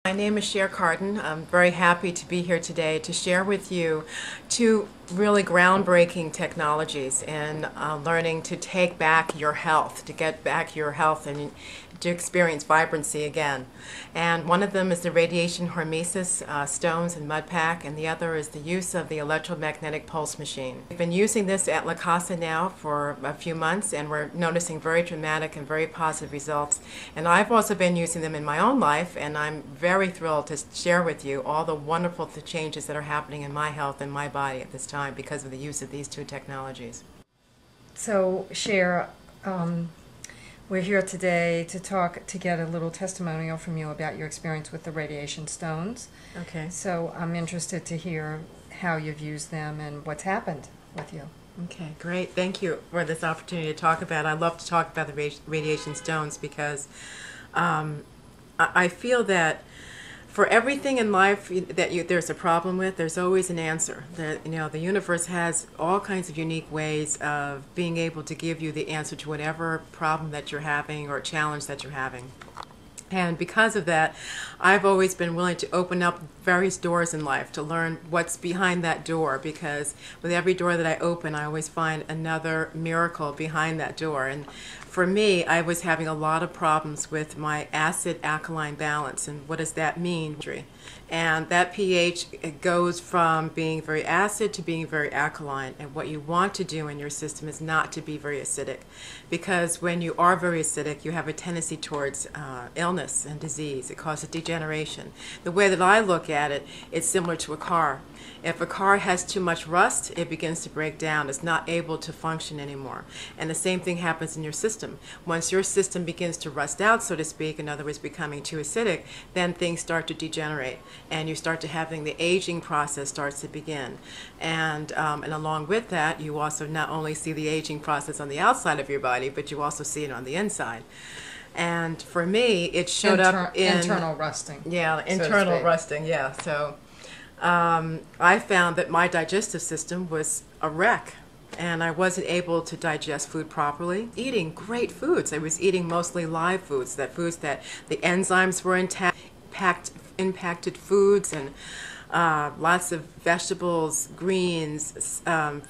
My name is Cher Carden. I'm very happy to be here today to share with you two really groundbreaking technologies in learning to take back your health, to get back your health and to experience vibrancy again. And one of them is the radiation hormesis stones and mud pack, and the other is the use of the electromagnetic pulse machine. We've been using this at Casa now for a few months, and we're noticing very dramatic and very positive results. And I've also been using them in my own life, and I'm very thrilled to share with you all the wonderful changes that are happening in my health and my body at this time because of the use of these two technologies. So, Cher, we're here today to get a little testimonial from you about your experience with the radiation stones. Okay. So I'm interested to hear how you've used them and what's happened with you. Okay, great. Thank you for this opportunity to talk about it. I love to talk about the radiation stones because I feel that for everything in life that there's a problem with, there's always an answer. The universe has all kinds of unique ways of being able to give you the answer to whatever problem that you're having or challenge that you're having. And because of that, I've always been willing to open up various doors in life to learn what's behind that door, because with every door that I open, I always find another miracle behind that door. And for me, I was having a lot of problems with my acid-alkaline balance. And what does that mean? And that pH, it goes from being very acid to being very alkaline. And what you want to do in your system is not to be very acidic, because when you are very acidic, you have a tendency towards illness and disease. It causes degeneration. The way that I look at it, it's similar to a car. If a car has too much rust, it begins to break down. It's not able to function anymore. And the same thing happens in your system. Once your system begins to rust out, so to speak, in other words, becoming too acidic, then things start to degenerate. And you start to having the aging process starts to begin. And along with that, you also not only see the aging process on the outside of your body, but you also see it on the inside. And for me, it showed up in internal rusting. Yeah, internal rusting, yeah. So I found that my digestive system was a wreck, and I wasn't able to digest food properly. Eating great foods. I was eating mostly live foods, foods that the enzymes were intact, impacted foods, and lots of vegetables, greens,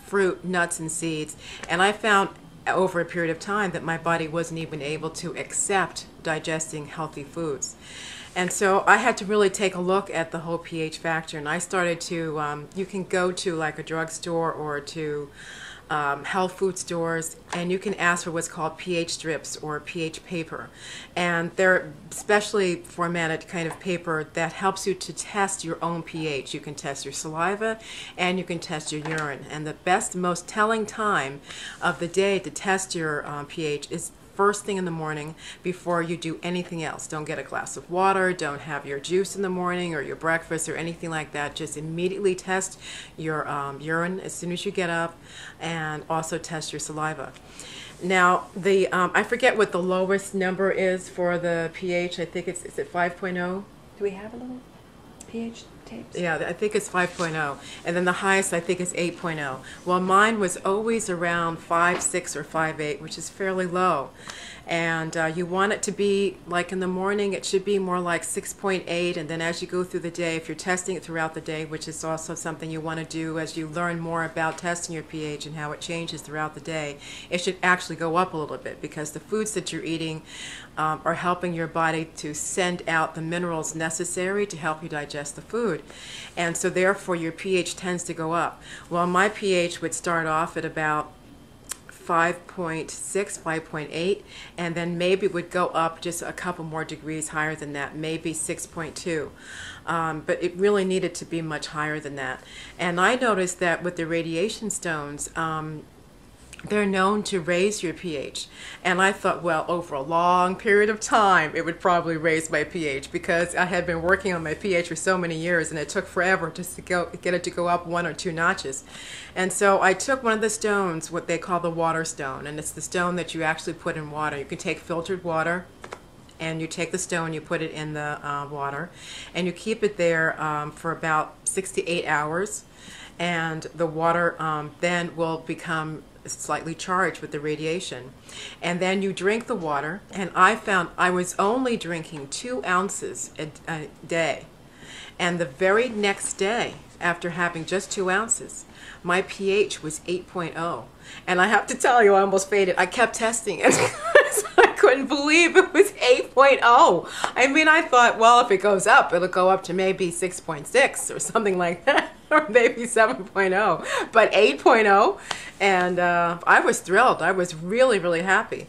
fruit, nuts, and seeds. And I found over a period of time that my body wasn't even able to accept digesting healthy foods. And so I had to really take a look at the whole pH factor, and I started to, you can go to like a drugstore or to health food stores, and you can ask for what's called pH strips or pH paper. And they're specially formatted kind of paper that helps you to test your own pH. You can test your saliva and you can test your urine. And the best, most telling time of the day to test your pH is first thing in the morning before you do anything else. Don't get a glass of water, don't have your juice in the morning or your breakfast or anything like that. Just immediately test your urine as soon as you get up, and also test your saliva. Now, I forget what the lowest number is for the pH. I think is it 5.0? Do we have a little pH tapes? Yeah, I think it's 5.0. And then the highest, I think, is 8.0. Well, mine was always around 5.6 or 5.8, which is fairly low. And you want it to be, like in the morning, it should be more like 6.8. And then as you go through the day, if you're testing it throughout the day, which is also something you want to do as you learn more about testing your pH and how it changes throughout the day, it should actually go up a little bit, because the foods that you're eating are helping your body to send out the minerals necessary to help you digest the food. And so therefore your pH tends to go up. Well, my pH would start off at about 5.6, 5.8, and then maybe it would go up just a couple more degrees higher than that, maybe 6.2. But it really needed to be much higher than that. And I noticed that with the radiation stones, they're known to raise your pH. And I thought, well, over a long period of time, it would probably raise my pH, because I had been working on my pH for so many years, and it took forever just to get it to go up 1 or 2 notches. And so I took one of the stones, what they call the water stone, and it's the stone that you actually put in water. You can take filtered water, and you take the stone, you put it in the water, and you keep it there for about 6 to 8 hours. And the water then will become slightly charged with the radiation. And then you drink the water, and I found I was only drinking 2 ounces a day. And the very next day, after having just 2 ounces, my pH was 8.0. And I have to tell you, I almost faded. I kept testing it. I couldn't believe it was 8.0. I mean, I thought, well, if it goes up, it'll go up to maybe 6.6 or something like that, or maybe 7.0. But 8.0, and I was thrilled. I was really, really happy.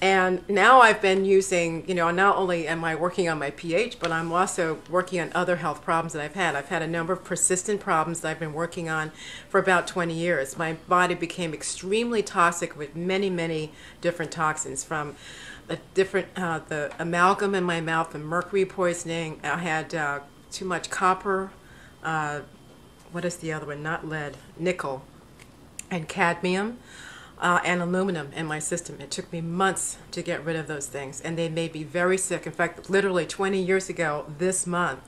And now I've been using, not only am I working on my pH, but I'm also working on other health problems that I've had. I've had a number of persistent problems that I've been working on for about 20 years. My body became extremely toxic with many, many different toxins, from the amalgam in my mouth, the mercury poisoning. I had too much copper, what is the other one? Not lead, nickel, and cadmium. And aluminum in my system. It took me months to get rid of those things, and they made me very sick. In fact, literally 20 years ago this month,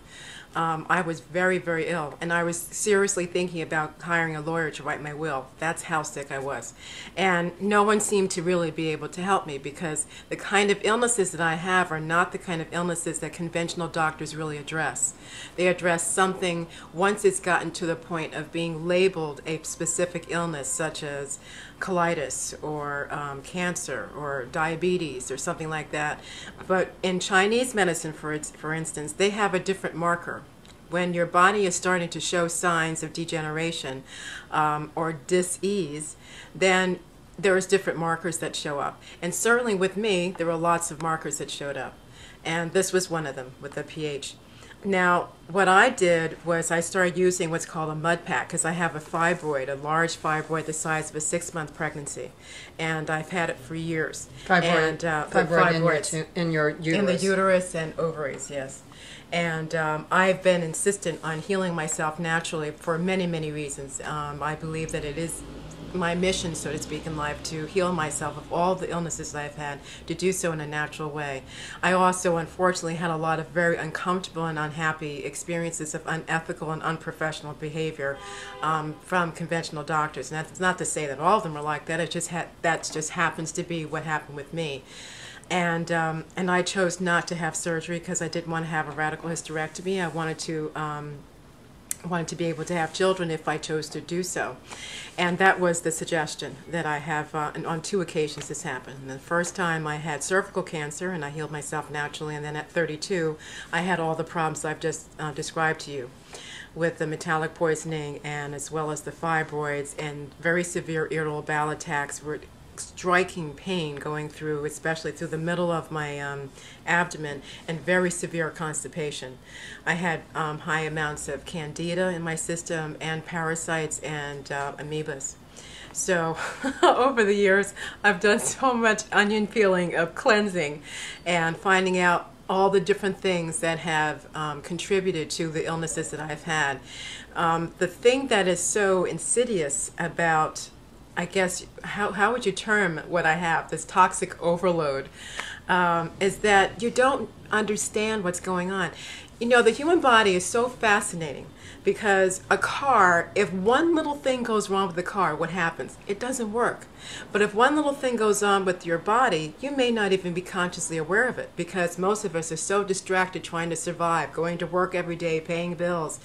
I was very, very ill, and I was seriously thinking about hiring a lawyer to write my will. That's how sick I was. And no one seemed to really be able to help me, because the kind of illnesses that I have are not the kind of illnesses that conventional doctors really address. They address something once it's gotten to the point of being labeled a specific illness, such as colitis or cancer or diabetes or something like that. But in Chinese medicine, for instance, they have a different marker. When your body is starting to show signs of degeneration or dis-ease, then there's different markers that show up. And certainly with me, there were lots of markers that showed up. And this was one of them with the pH. Now, what I did was I started using what's called a mud pack, because I have a fibroid, a large fibroid the size of a 6-month pregnancy, and I've had it for years. Fibroid in your uterus. In the uterus and ovaries, yes. And I've been insistent on healing myself naturally for many, many reasons. I believe that it is my mission, so to speak, in life, to heal myself of all the illnesses that I've had, to do so in a natural way. I also, unfortunately, had a lot of very uncomfortable and unhappy experiences of unethical and unprofessional behavior from conventional doctors. And that's not to say that all of them are like that. That just happens to be what happened with me. And I chose not to have surgery because I didn't want to have a radical hysterectomy. I wanted to be able to have children if I chose to do so. And that was the suggestion that I have, and on 2 occasions this happened. And the first time I had cervical cancer, and I healed myself naturally, and then at 32 I had all the problems I've just described to you, with the metallic poisoning and as well as the fibroids and very severe irritable bowel attacks, were striking pain going through, especially through the middle of my abdomen, and very severe constipation. I had high amounts of candida in my system, and parasites, and amoebas. So over the years, I've done so much onion peeling of cleansing and finding out all the different things that have contributed to the illnesses that I've had. The thing that is so insidious about, I guess, how would you term what I have, this toxic overload, is that you don't understand what's going on. The human body is so fascinating, because a car, if one little thing goes wrong with the car, what happens? It doesn't work. But if one little thing goes on with your body, you may not even be consciously aware of it, because most of us are so distracted trying to survive, going to work every day, paying bills.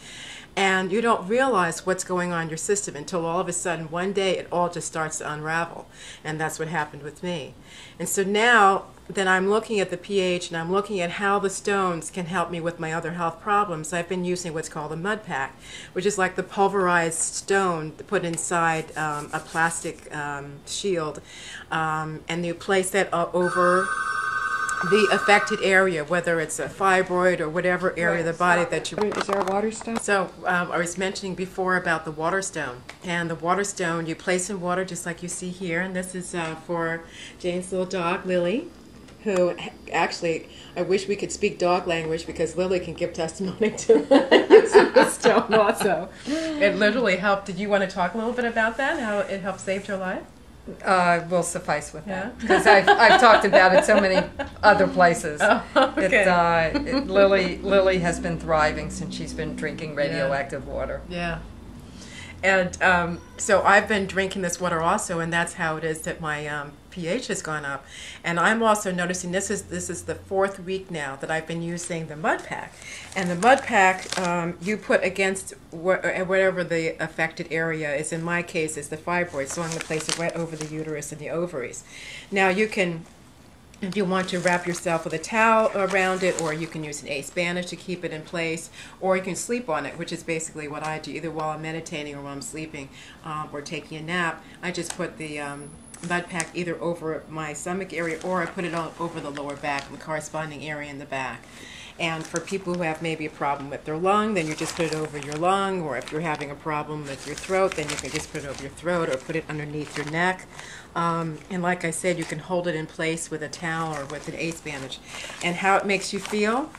And you don't realize what's going on in your system until all of a sudden one day it all just starts to unravel. And that's what happened with me. And so now that I'm looking at the pH and I'm looking at how the stones can help me with my other health problems, I've been using what's called a mud pack, which is like the pulverized stone put inside a plastic shield. And you place that over the affected area, whether it's a fibroid or whatever area of the body that you... Is there a water stone? So I was mentioning before about the water stone. And the water stone you place in water just like you see here. And this is for Jane's little dog, Lily, who actually, I wish we could speak dog language, because Lily can give testimony to using the stone also. It literally helped. Did you want to talk a little bit about that, how it helped save her life? Will suffice with that, because I've talked about it so many other places. Oh, okay. Lily has been thriving since she's been drinking radioactive water. Yeah. And so I've been drinking this water also, and that's how it is that my pH has gone up. And I'm also noticing this is the 4th week now that I've been using the mud pack. And the mud pack you put against whatever the affected area is. In my case, is the fibroid, so I'm going to place it right over the uterus and the ovaries. Now you can, if you want to, wrap yourself with a towel around it, or you can use an ace bandage to keep it in place, or you can sleep on it, which is basically what I do, either while I'm meditating or while I'm sleeping or taking a nap. I just put the mud pack either over my stomach area, or I put it all over the lower back, the corresponding area in the back. And for people who have maybe a problem with their lung, then you just put it over your lung, or if you're having a problem with your throat, then you can just put it over your throat or put it underneath your neck. And like I said, you can hold it in place with a towel or with an ace bandage. And how it makes you feel,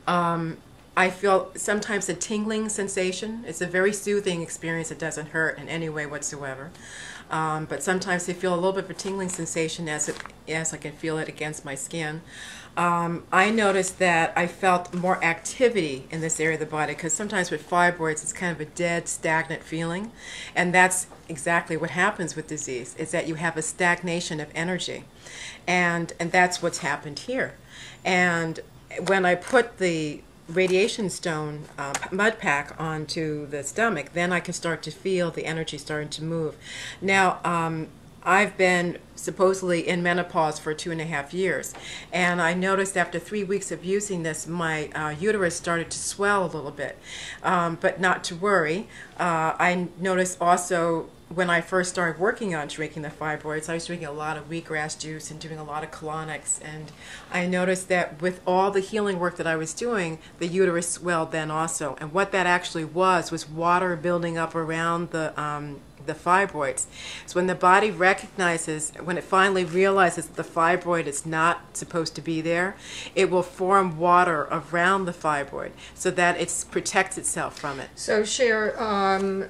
I feel sometimes a tingling sensation. It's a very soothing experience. It doesn't hurt in any way whatsoever. But sometimes I feel a little bit of a tingling sensation as I can feel it against my skin. I noticed that I felt more activity in this area of the body, because sometimes with fibroids it's kind of a dead, stagnant feeling, and that's exactly what happens with disease, is that you have a stagnation of energy, and that's what's happened here. And when I put the radiation stone mud pack onto the stomach, then I can start to feel the energy starting to move. Now, I've been supposedly in menopause for 2.5 years, and I noticed after 3 weeks of using this, my uterus started to swell a little bit, but not to worry. I noticed also when I first started working on drinking the fibroids, I was drinking a lot of wheatgrass juice and doing a lot of colonics, and I noticed that with all the healing work that I was doing, the uterus swelled then also. And what that actually was water building up around the fibroids. So when the body recognizes, when it finally realizes that the fibroid is not supposed to be there, it will form water around the fibroid so that it protects itself from it. So Cher,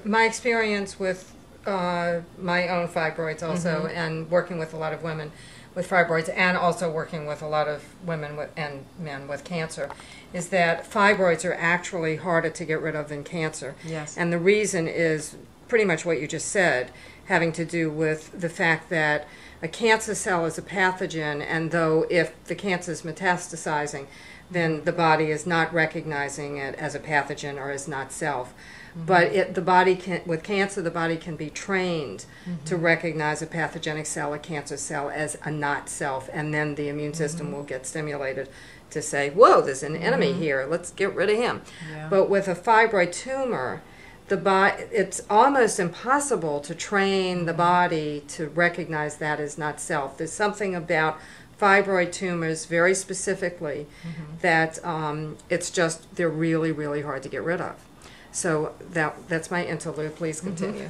my experience with my own fibroids also, and working with a lot of women with fibroids, and also working with a lot of women and men with cancer, is that fibroids are actually harder to get rid of than cancer. Yes. And the reason is pretty much what you just said, having to do with the fact that a cancer cell is a pathogen, and though if the cancer is metastasizing, then the body is not recognizing it as a pathogen or as not self. But the body can, with cancer, the body can be trained to recognize a pathogenic cell, a cancer cell, as a not self, and then the immune system will get stimulated to say, whoa, there's an enemy here, let's get rid of him. Yeah. But with a fibroid tumor, it's almost impossible to train the body to recognize that as not self. There's something about fibroid tumors very specifically that it's just, they're really, really hard to get rid of. So that's my interlude. Please continue.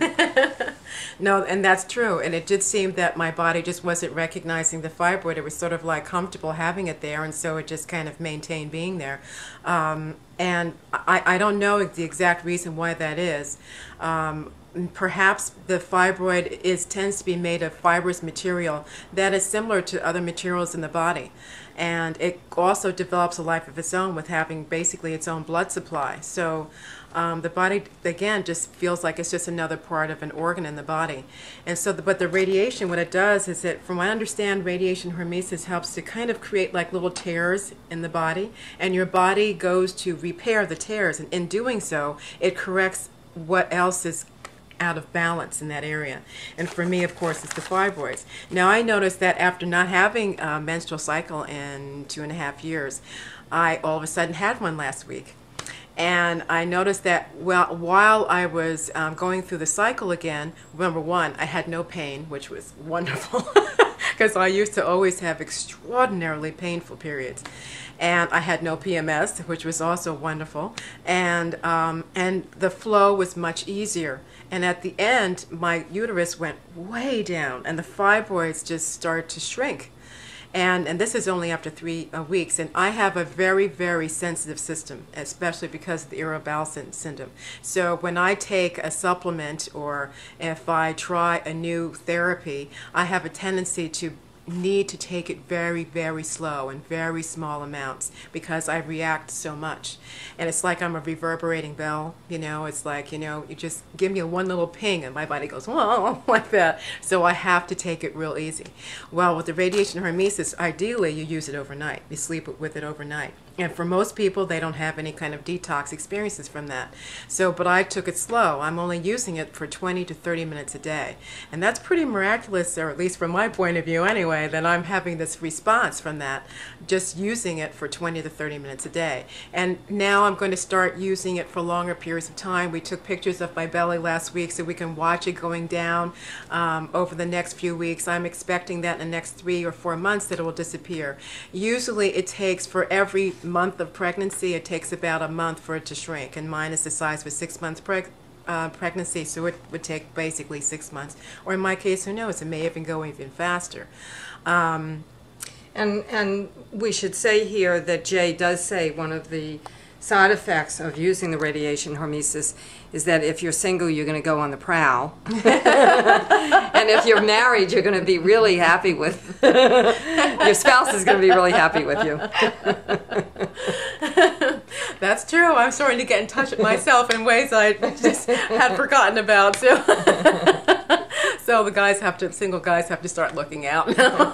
No, and that's true. And it did seem that my body just wasn't recognizing the fibroid. It was sort of like comfortable having it there, and so it just kind of maintained being there. And I don't know the exact reason why that is. Perhaps the fibroid tends to be made of fibrous material that is similar to other materials in the body. And it also develops a life of its own with having basically its own blood supply. So the body, again, just feels like it's just another part of an organ in the body. And so, but the radiation, what it does is that, from what I understand, radiation hormesis helps to kind of create like little tears in the body. And your body goes to repair the tears. And in doing so, it corrects what else is out of balance in that area. And for me, of course, it's the fibroids. Now, I noticed that after not having a menstrual cycle in 2.5 years, I all of a sudden had one last week. And I noticed that while I was going through the cycle again, number one, I had no pain, which was wonderful, because I used to always have extraordinarily painful periods. And I had no PMS, which was also wonderful. And the flow was much easier. And at the end, my uterus went way down, and the fibroids just started to shrink. And this is only after 3 weeks. And I have a very, very sensitive system, especially because of the irritable bowel syndrome. So when I take a supplement, or if I try a new therapy, I have a tendency to need to take it very, very slow in very small amounts because I react so much. And it's like I'm a reverberating bell, it's like, you just give me one little ping and my body goes, whoa, like that. So I have to take it real easy. Well, with the radiation hormesis, ideally you use it overnight. You sleep with it overnight. And for most people, they don't have any kind of detox experiences from that. So, but I took it slow. I'm only using it for 20 to 30 minutes a day. And that's pretty miraculous, or at least from my point of view anyway, that I'm having this response from that, just using it for 20 to 30 minutes a day. And now I'm going to start using it for longer periods of time. We took pictures of my belly last week so we can watch it going down over the next few weeks. I'm expecting that in the next 3 or 4 months that it will disappear. Usually it takes for every month of pregnancy, it takes about a month for it to shrink, and mine is the size of a 6 months pregnancy, so it would take basically 6 months, or in my case, who knows, it may even go even faster. And we should say here that Jay does say one of the side effects of using the radiation hormesis is that if you're single, you're going to go on the prowl. And if you're married, you're going to be really happy with, your spouse is going to be really happy with you. That's true. I'm starting to get in touch with myself in ways I just had forgotten about. So, so the single guys have to start looking out now.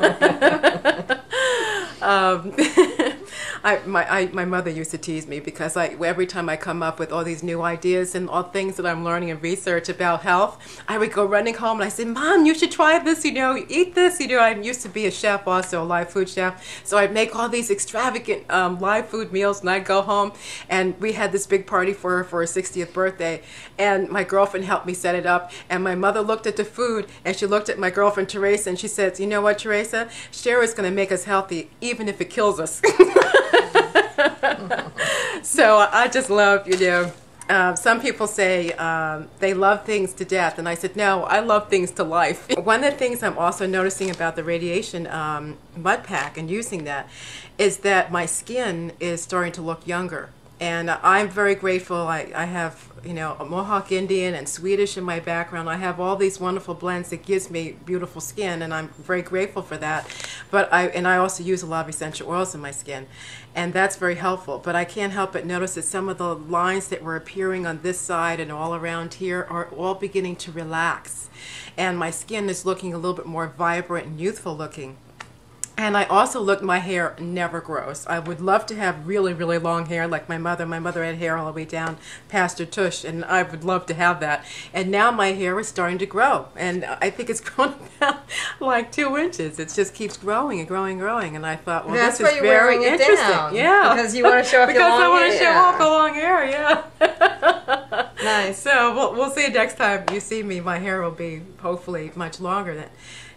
My mother used to tease me because every time I come up with all these new ideas and all things that I'm learning and research about health, I would go running home and I said, Mom, you should try this, eat this. I used to be a chef also, a live food chef. So I'd make all these extravagant live food meals and I'd go home and we had this big party for her for her 60th birthday. And my girlfriend helped me set it up. And my mother looked at the food and she looked at my girlfriend Teresa and she said, you know what, Teresa? Cher is going to make us healthy even if it kills us. So I just love, some people say they love things to death, and I said, no, I love things to life. One of the things I'm also noticing about the radiation mud pack and using that is that my skin is starting to look younger. And I'm very grateful. I have, a Mohawk Indian and Swedish in my background. I have all these wonderful blends that gives me beautiful skin, and I'm very grateful for that. But I also use a lot of essential oils in my skin, and that's very helpful. But I can't help but notice that some of the lines that were appearing on this side and all around here are all beginning to relax. And my skin is looking a little bit more vibrant and youthful looking. And I also look, my hair never grows. I would love to have really, really long hair like my mother. My mother had hair all the way down past her tush, and I would love to have that. And now my hair is starting to grow. And I think it's grown about like 2 inches. It just keeps growing and growing and growing. And I thought, well, that's this is very interesting. Down. Yeah. Because you want to show off your long hair. Because I want to show off the long hair, yeah. Nice. So we'll see next time you see me. My hair will be hopefully much longer then.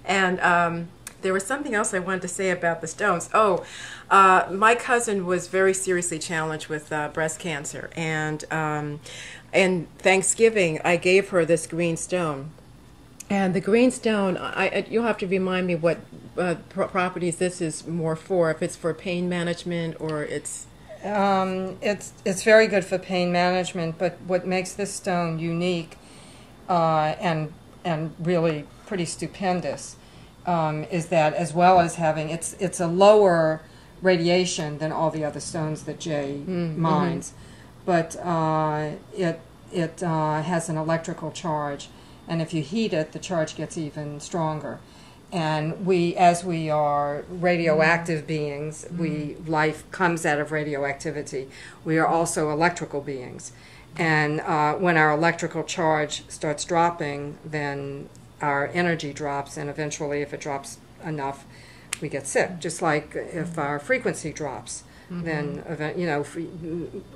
And there was something else I wanted to say about the stones. Oh, my cousin was very seriously challenged with breast cancer, and Thanksgiving I gave her this green stone. And the green stone, you'll have to remind me what properties this is more for. If it's for pain management or it's very good for pain management. But what makes this stone unique and really pretty stupendous. Is that as well as having it's a lower radiation than all the other stones that Jay mines, but it has an electrical charge, and if you heat it, the charge gets even stronger. And as we are radioactive beings, life comes out of radioactivity. We are also electrical beings, and when our electrical charge starts dropping, then our energy drops, and eventually if it drops enough, we get sick. Just like if our frequency drops, then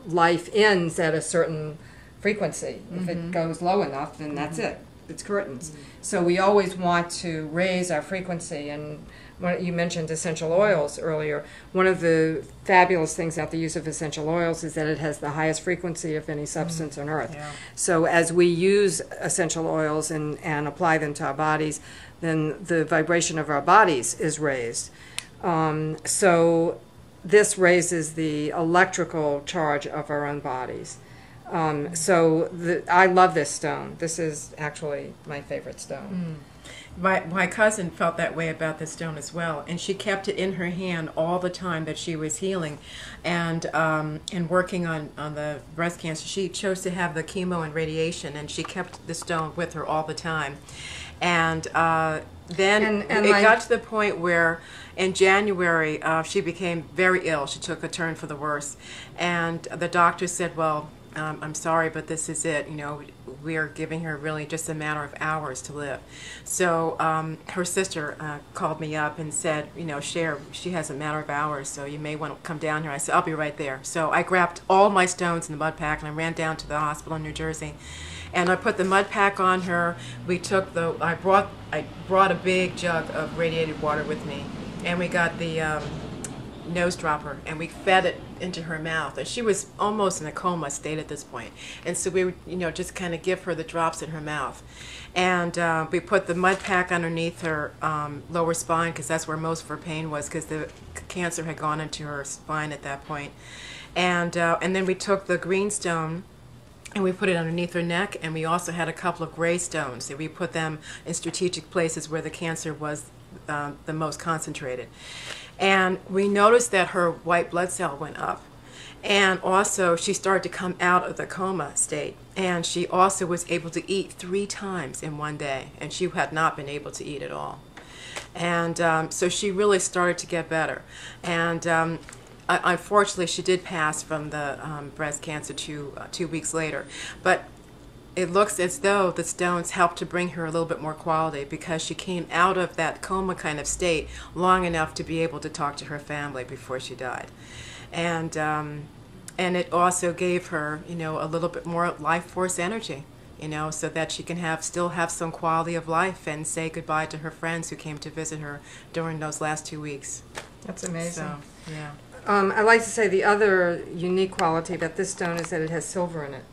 life ends at a certain frequency. If it goes low enough, then that's it. It's curtains. So we always want to raise our frequency. And when you mentioned essential oils earlier, one of the fabulous things about the use of essential oils is that it has the highest frequency of any substance on earth. Yeah. So as we use essential oils and apply them to our bodies, then the vibration of our bodies is raised. So this raises the electrical charge of our own bodies. I love this stone. This is actually my favorite stone. My cousin felt that way about the stone as well, and she kept it in her hand all the time that she was healing, and working on the breast cancer. She chose to have the chemo and radiation, and she kept the stone with her all the time. And then it got to the point where in January she became very ill. She took a turn for the worse, and the doctor said, "Well, I'm sorry, but this is it. You know, we are giving her really just a matter of hours to live." So her sister called me up and said, "You know, Cher, she has a matter of hours, so you may want to come down here." I said, "I'll be right there." So I grabbed all my stones in the mud pack and I ran down to the hospital in New Jersey. And I put the mud pack on her. We took I brought a big jug of radiated water with me, and we got the nose dropper, and we fed it into her mouth. And she was almost in a coma state at this point. And so we would, you know, just kind of give her the drops in her mouth. And we put the mud pack underneath her lower spine, because that's where most of her pain was, because the cancer had gone into her spine at that point. And then we took the green stone and we put it underneath her neck, and we also had a couple of gray stones, and we put them in strategic places where the cancer was the most concentrated. And we noticed that her white blood cell went up, and also she started to come out of the coma state, and she also was able to eat 3 times in one day, and she had not been able to eat at all. And so she really started to get better. And unfortunately, she did pass from the breast cancer 2 weeks later. But it looks as though the stones helped to bring her a little bit more quality, because she came out of that coma kind of state long enough to be able to talk to her family before she died. And it also gave her, you know, a little bit more life force energy, you know, so that she can still have some quality of life and say goodbye to her friends who came to visit her during those last 2 weeks. That's amazing. So, yeah. I like to say the other unique quality about this stone is that it has silver in it.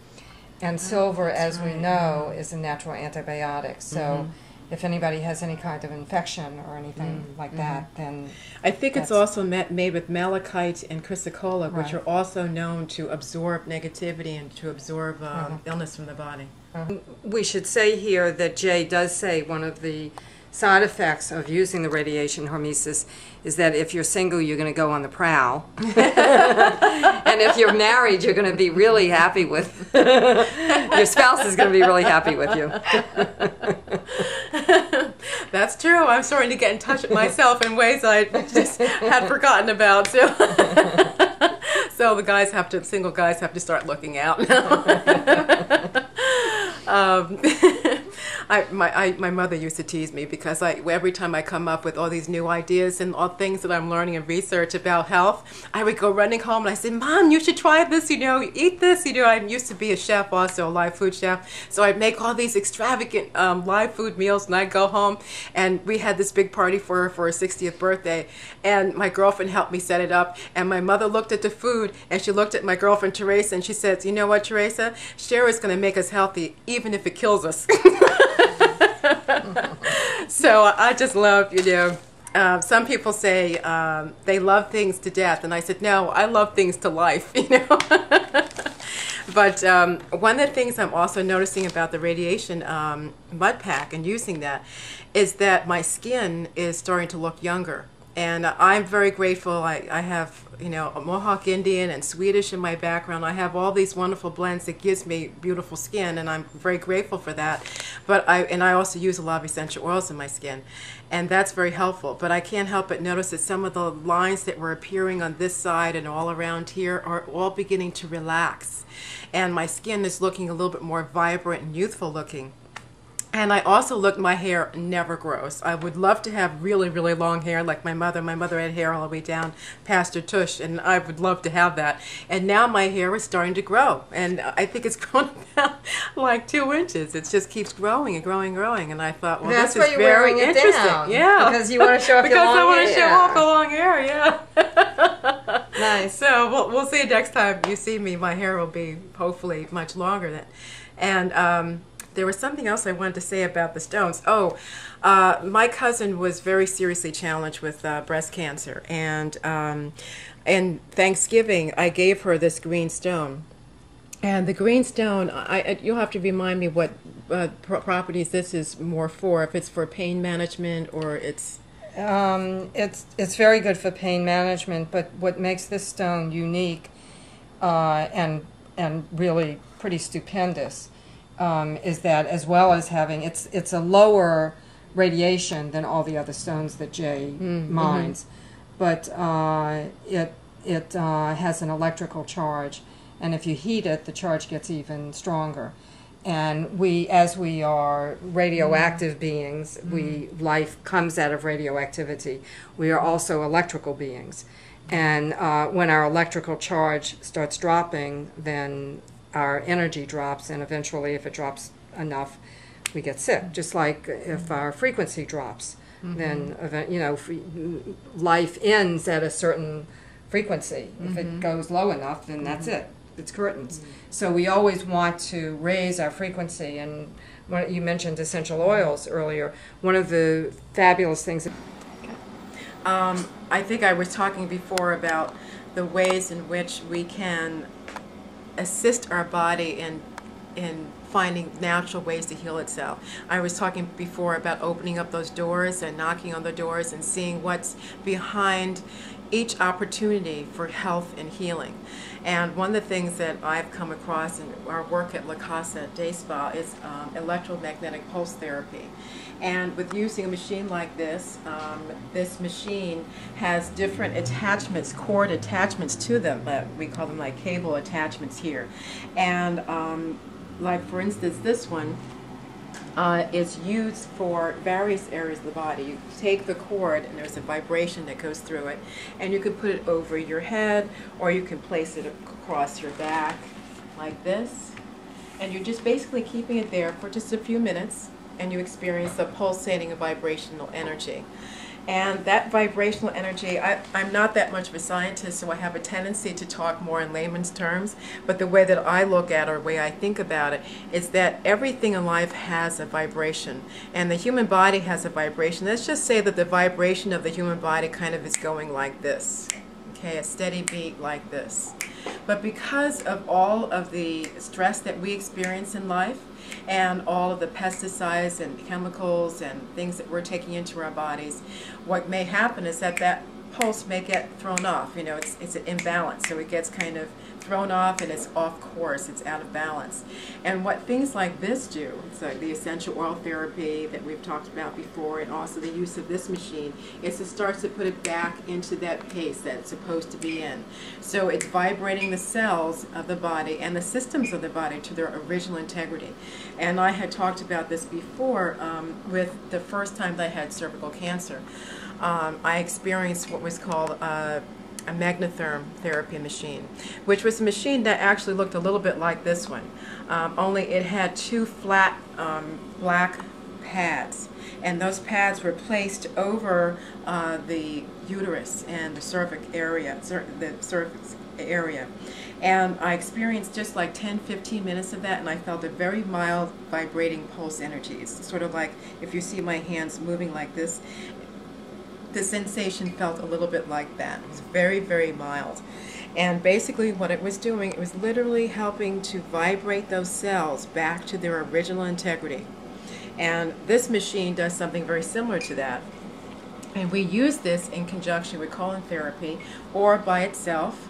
And silver, as we know, is a natural antibiotic. So if anybody has any kind of infection or anything like that, then I think it's also made with malachite and chrysocolla, which are also known to absorb negativity and to absorb illness from the body. We should say here that Jay does say one of the side effects of using the radiation hormesis is that if you're single, you're going to go on the prowl. And if you're married, you're going to be really happy with your spouse is going to be really happy with you. That's true. I'm starting to get in touch with myself in ways I just had forgotten about. So, so the single guys have to start looking out now. My mother used to tease me because every time I come up with all these new ideas and all things that I'm learning and research about health, I would go running home and I said, "Mom, you should try this, you know, eat this." You know, I used to be a chef also, a live food chef. So I'd make all these extravagant live food meals, and I'd go home, and we had this big party for her for her 60th birthday, and my girlfriend helped me set it up, and my mother looked at the food, and she looked at my girlfriend Teresa, and she said, "You know what, Teresa? Cher is going to make us healthy even if it kills us." So I just love, you know, some people say they love things to death, and I said, no, I love things to life, you know. But one of the things I'm also noticing about the radiation mud pack and using that is that my skin is starting to look younger. And I'm very grateful. I have, you know, a Mohawk Indian and Swedish in my background. I have all these wonderful blends that gives me beautiful skin, and I'm very grateful for that. But I also use a lot of essential oils in my skin, and that's very helpful. But I can't help but notice that some of the lines that were appearing on this side and all around here are all beginning to relax, and my skin is looking a little bit more vibrant and youthful looking. And I also my hair never grows. I would love to have really, really long hair like my mother. My mother had hair all the way down past her tush, and I would love to have that. And now my hair is starting to grow, and I think it's grown about like 2 inches. It just keeps growing and growing and growing. And I thought, well, that's this is very interesting. Down, yeah, because you want to show off your long hair. Because I want to show off the long hair. Yeah. Nice. So we'll see next time you see me. My hair will be hopefully much longer then. And there was something else I wanted to say about the stones. Oh, my cousin was very seriously challenged with breast cancer, and Thanksgiving I gave her this green stone, And the green stone, you'll have to remind me what properties this is more for, if it's for pain management or it's... It's very good for pain management, but what makes this stone unique and really pretty stupendous is that, as well as having it's a lower radiation than all the other stones that Jay mines, but it has an electrical charge, and if you heat it, the charge gets even stronger. And as we are radioactive beings, life comes out of radioactivity. We are also electrical beings. And when our electrical charge starts dropping, then our energy drops, and eventually, if it drops enough, we get sick. Just like if our frequency drops, then life ends at a certain frequency. If it goes low enough, then that's it. It's curtains. So we always want to raise our frequency. And you mentioned essential oils earlier. One of the fabulous things. I think I was talking before about the ways in which we can assist our body in finding natural ways to heal itself. I was talking before about opening up those doors and knocking on the doors and seeing what's behind each opportunity for health and healing. And one of the things that I've come across in our work at La Casa Day Spa is electromagnetic pulse therapy. And with using a machine like this, this machine has different attachments, cord attachments to them. We call them like cable attachments here. And like for instance, this one is used for various areas of the body. You take the cord and there's a vibration that goes through it, and you can put it over your head, or you can place it across your back like this, and you're just basically keeping it there for just a few minutes, and you experience the pulsating of vibrational energy. And that vibrational energy, I'm not that much of a scientist, so I have a tendency to talk more in layman's terms, but the way that I look at it, or the way I think about it, is that everything in life has a vibration, and the human body has a vibration. Let's just say that the vibration of the human body kind of is going like this, okay, a steady beat like this. But because of all of the stress that we experience in life, and all of the pesticides and chemicals and things that we're taking into our bodies, what may happen is that that pulse may get thrown off. You know, it's an imbalance, so it gets kind of thrown off and it's off course, it's out of balance. And what things like this do, so the essential oil therapy that we've talked about before, and also the use of this machine, is it starts to put it back into that pace that it's supposed to be in. So it's vibrating the cells of the body and the systems of the body to their original integrity. And I had talked about this before with the first time that I had cervical cancer. I experienced what was called a magnetherm therapy machine, which was a machine that actually looked a little bit like this one, only it had two flat black pads, and those pads were placed over the uterus and the cervix area. And I experienced just like 10-15 minutes of that, and I felt a very mild vibrating pulse energies, sort of like if you see my hands moving like this. The sensation felt a little bit like that. It was very, very mild. And basically what it was doing, it was literally helping to vibrate those cells back to their original integrity. And this machine does something very similar to that. And we use this in conjunction with colon therapy or by itself.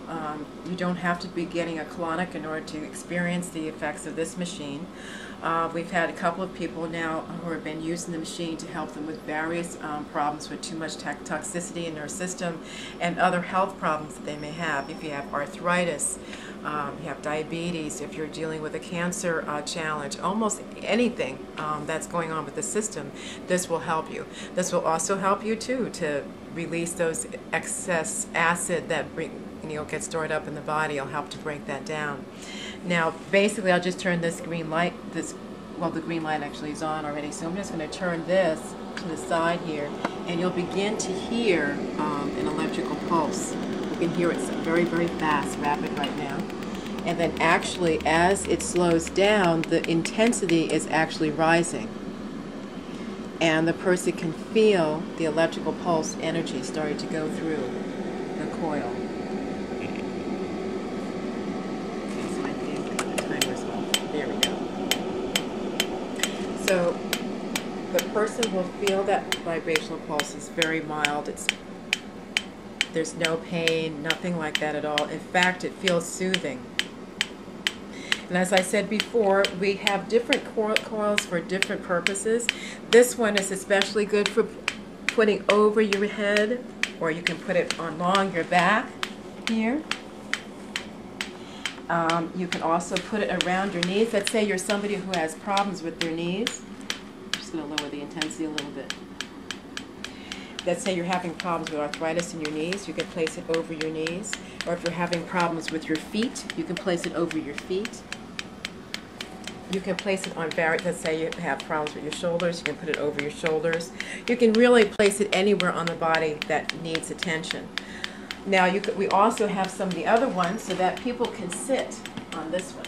You don't have to be getting a colonic in order to experience the effects of this machine. We've had a couple of people now who have been using the machine to help them with various problems with too much toxicity in their system and other health problems that they may have. If you have arthritis, you have diabetes, if you're dealing with a cancer challenge, almost anything that's going on with the system, this will help you. This will also help you too to release those excess acid that gets stored up in the body. It'll help to break that down. Now, basically, I'll just turn this green light, well, the green light actually is on already, so I'm just going to turn this to the side here, and you'll begin to hear an electrical pulse. You can hear it's very, very fast, rapid right now. And then actually, as it slows down, the intensity is actually rising. And the person can feel the electrical pulse energy starting to go through the coil. So the person will feel that vibrational pulse is very mild. There's no pain, nothing like that at all. In fact, it feels soothing. And as I said before, we have different coils for different purposes. This one is especially good for putting over your head, or you can put it along your back here. You can also put it around your knees. Let's say you're somebody who has problems with their knees. I'm just going to lower the intensity a little bit. Let's say you're having problems with arthritis in your knees. You can place it over your knees. Or if you're having problems with your feet, you can place it over your feet. You can place it on various, let's say you have problems with your shoulders, you can put it over your shoulders. You can really place it anywhere on the body that needs attention. Now, we also have some of the other ones so that people can sit on this one.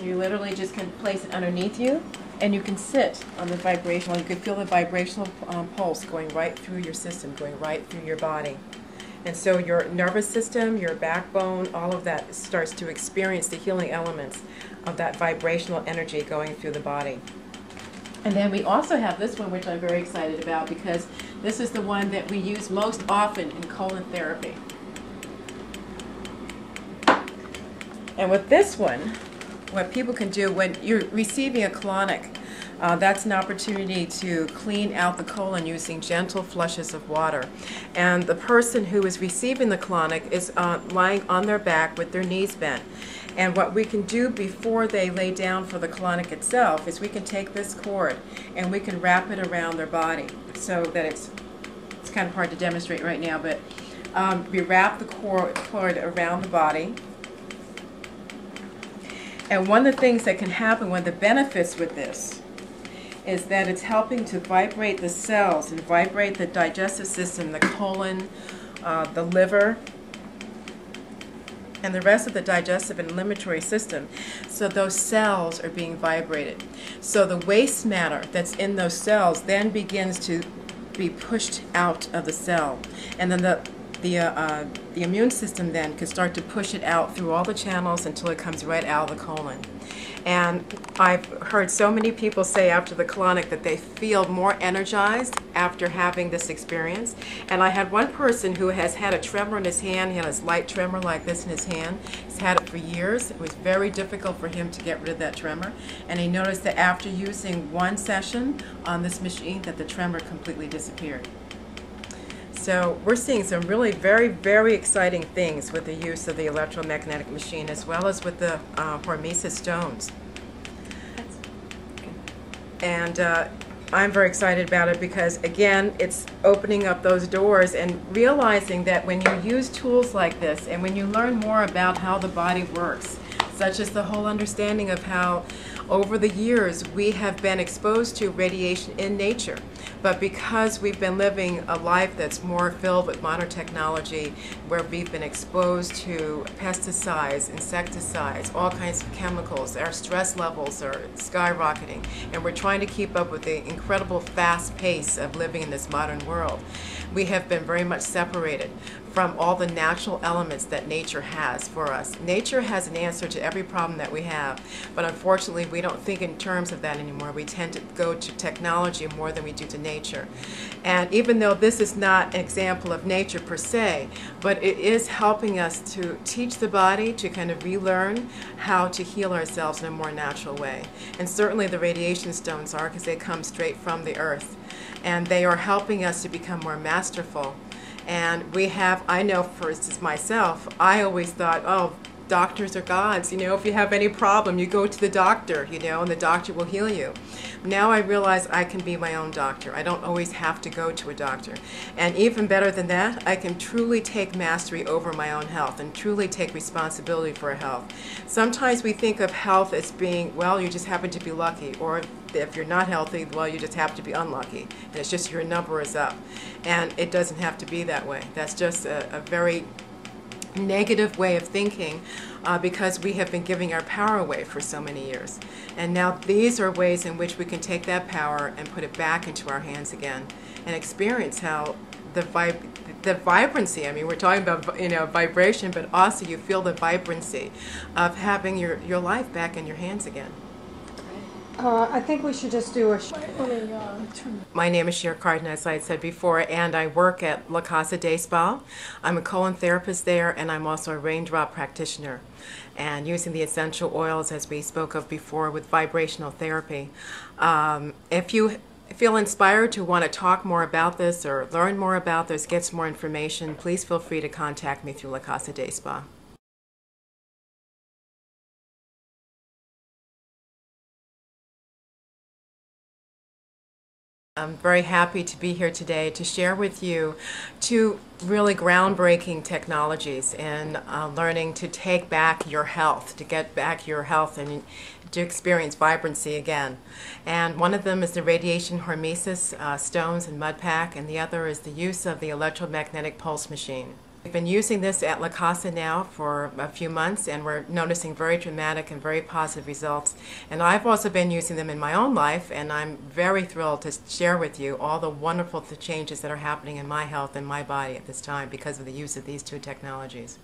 You literally just can place it underneath you, and you can sit on the vibrational. You can feel the vibrational pulse going right through your system, going right through your body. And so your nervous system, your backbone, all of that starts to experience the healing elements of that vibrational energy going through the body. And then we also have this one, which I'm very excited about, because this is the one that we use most often in colon therapy. And with this one, what people can do when you're receiving a colonic, that's an opportunity to clean out the colon using gentle flushes of water. And the person who is receiving the colonic is lying on their back with their knees bent. And what we can do before they lay down for the colonic itself is we can take this cord and we can wrap it around their body so that it's kind of hard to demonstrate right now, but we wrap the cord around the body. And one of the things that can happen, one of the benefits with this, is that it's helping to vibrate the cells and vibrate the digestive system, the colon, the liver, and the rest of the digestive and eliminatory system. So those cells are being vibrated. So the waste matter that's in those cells then begins to be pushed out of the cell. And then the immune system then can start to push it out through all the channels until it comes right out of the colon. And I've heard so many people say after the colonic that they feel more energized after having this experience. And I had one person who has had a tremor in his hand. He had a light tremor like this in his hand. He's had it for years. It was very difficult for him to get rid of that tremor. And he noticed that after using one session on this machine that the tremor completely disappeared. So we're seeing some really very, very exciting things with the use of the electromagnetic machine, as well as with the Hormesis stones. And I'm very excited about it because, again, it's opening up those doors and realizing that when you use tools like this and when you learn more about how the body works, such as the whole understanding of how over the years we have been exposed to radiation in nature, but because we've been living a life that's more filled with modern technology, where we've been exposed to pesticides, insecticides, all kinds of chemicals, our stress levels are skyrocketing, and we're trying to keep up with the incredible fast pace of living in this modern world. We have been very much separated from all the natural elements that nature has for us. Nature has an answer to every problem that we have, but unfortunately we don't think in terms of that anymore. We tend to go to technology more than we do to nature. And even though this is not an example of nature per se, but it is helping us to teach the body to kind of relearn how to heal ourselves in a more natural way. And certainly the radiation stones are, because they come straight from the earth. And they are helping us to become more masterful. And we have, I know for instance myself, I always thought, oh, doctors are gods. You know, if you have any problem, you go to the doctor, you know, and the doctor will heal you. Now I realize I can be my own doctor. I don't always have to go to a doctor. And even better than that, I can truly take mastery over my own health and truly take responsibility for health. Sometimes we think of health as being, well, you just happen to be lucky, or if you're not healthy, well, you just have to be unlucky. And it's just your number is up. And it doesn't have to be that way. That's just a very negative way of thinking because we have been giving our power away for so many years. And now these are ways in which we can take that power and put it back into our hands again and experience how the the vibrancy. I mean, we're talking about, you know, vibration, but also you feel the vibrancy of having your life back in your hands again. I think we should just do a... My name is Cher Carden, as I had said before, and I work at La Casa Day Spa. I'm a colon therapist there, and I'm also a raindrop practitioner, and using the essential oils, as we spoke of before, with vibrational therapy. If you feel inspired to want to talk more about this or learn more about this, get some more information, please feel free to contact me through La Casa Day Spa. I'm very happy to be here today to share with you two really groundbreaking technologies in learning to take back your health, to get back your health and to experience vibrancy again. And one of them is the radiation hormesis stones and mud pack, and the other is the use of the electromagnetic pulse machine. We've been using this at La Casa now for a few months, and we're noticing very dramatic and very positive results. And I've also been using them in my own life, and I'm very thrilled to share with you all the wonderful changes that are happening in my health and my body at this time because of the use of these two technologies.